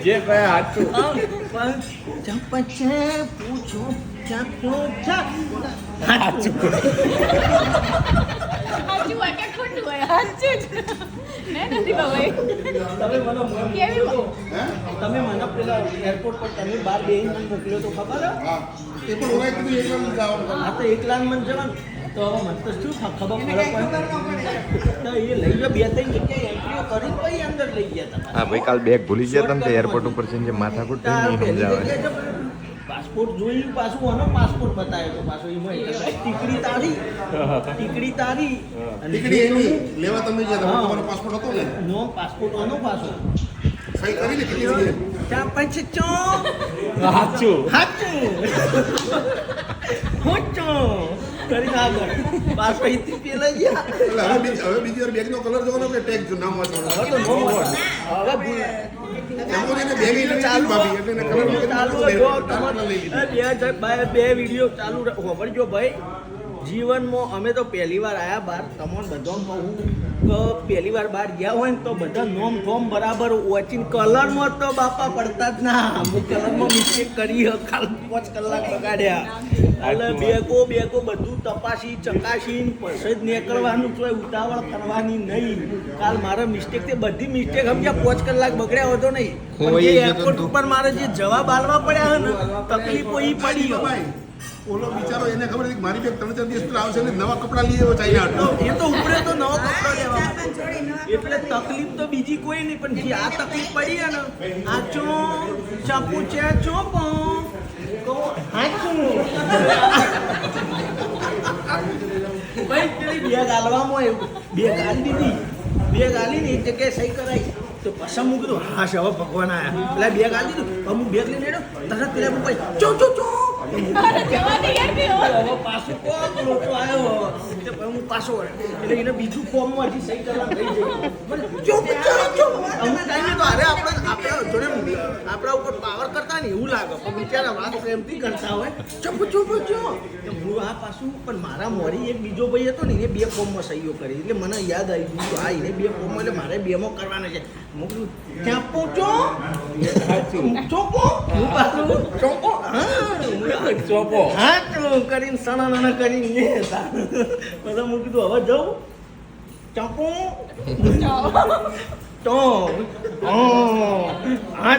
જે કયા હાચું ચંપચે પૂછો ચાપો ચાપ હાચું સાચું હોય કે ખોટું હોય સાચું જ ને નથી બાબા તમે મને પેલા એરપોર્ટ પર તમે બાર બેહીને મને મોકલ્યો તો ખબર હા એ પણ ઓરાય કીધું એકલા જવાનું હા તો એકલા મને જવાનું તો મને તો શું ખબર પડે તો એ લઈ ગયો બે ત્રણ જગ્યાએ એન્ટ્રીઓ કરી પછી અંદર લઈ ગયા હતા હા ભાઈ કાલ બેગ ભૂલી ગયા હતા ને તો એરપોર્ટ ઉપર જઈને માથાકૂટ થઈ નહીં સમજાવે પાસપોર્ટ જોયું પાછું આનો પાસપોર્ટ બતાવ્યો તો પાછો એમાં ટીકડી તારી અને ટીકડી એની લેવા તમે ગયા તમારો પાસપોર્ટ હતો ને નો પાસપોર્ટ આનો પાછો સહી કરી ને કેટલી ચા પછી ચો હાચું હોચો કરી આગળ પાછો અહીંથી પેલા ગયા એટલે હવે બીજી વાર બેગનો કલર જોવાનો કે ટેગ જો નામ વાંચવાનું હવે તો નો હવે ભૂલ એમાં એને બેગ લઈ ચાલુ ભાભી એટલે એને કલર ચાલુ બે વિડીયો ચાલુ ખબરજો ભાઈ જીવનમાં અમે તો પહેલી વાર આયા બહાર તમને બધા કહું કે પહેલી વાર બહાર ગયા હોય ને તો બધા નોમ થોમ બરાબર વોચિંગ કલરમાં તો બાપા પડતા જ ના અમુક કલરમાં મિસ્ટેક કરી કાલ 5 કલાક બગાડ્યા એટલે બેગો બધું તપાસી ચકાસી પછી જ નીકળવાનું છે ઉતાવળ કરવાની નહીં કાલ મારા મિસ્ટેક તે બધી મિસ્ટેક સમજ્યા 5 કલાક બગડ્યા હતો નહીં પણ જે એરપોર્ટ ઉપર મારે જે જવાબ આલવા પડ્યા ને તકલીફો ઈ પડી ગયો ઓલો બિચારો એને ખબર હતી કે મારી બેગ 3-4 દિવસ પર આવશે ને નવા કપડાં લઈ આવ્યો ચાલ્યા એ તો ઉપરે તો નવો કપડો લેવા એટલે તકલીફ તો બીજી કોઈ નહીં પણ જે આ તકલીફ પડી ને આ ચો ચાપુ ચે ચોપો કો હાચું ભાઈ પેલી બેગ આલવામાં એવું બેગ આલી દીધી બેગ આલીને એક જગ્યાએ સહી કરાઈ તો પછી હું કીધું હા હવે ભગવાન આયા પેલા બેગ આલી દીધું હું બેગ લઈને આવ્યો તરત પેલા હું ચો ચો ચો હવે પાછું કોક લોકો આવ્યો એટલે પછી હું પાછો એટલે એને બીજું ફોર્મમાં હજી સહી કરવા લઈ જઈ અમુક ટાઈમે તો અરે આપણા જોડે આપણા ઉપર પાવર કરતા ને એવું લાગે પણ બિચારા વાત પ્રેમથી કરતા હોય ચપ હું આ પાછું પણ મારા મોરી એક બીજો ભાઈ હતો ને એને 2 ફોર્મમાં સહીઓ કરી એટલે મને યાદ આવી ગયું હા એને 2 ફોર્મમાં એટલે મારે 2માં કરવાના છે હું કીધું ત્યાં પહોંચો ચોપો હું પાછું ચોપો ચોપો હા તો કરીને સણા કરીને બધા હું કીધું હવે જાઉં ચાપો તો હા